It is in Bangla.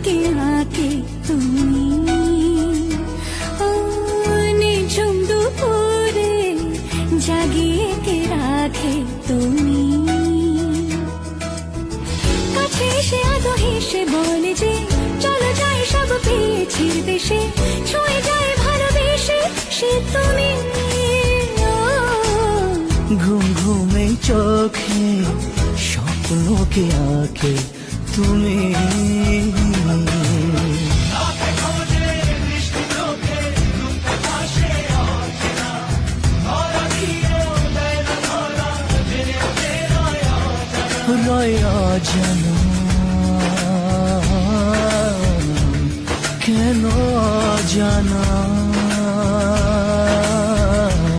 কে আঁকে তুমি, ও নিঝুম দুপুরে জাগিয়ে কে রাখে তুমি। কাছে এসে আদো হেসে বলে যে চলো যাই সব পেয়েছি দেশে, ছুঁয়ে যায় ভালোবেসে সে তুমি। ঘুম ঘুমে চোখে স্বপ্নকে আঁকে তুমি। রয় অজানা কেন অজানা।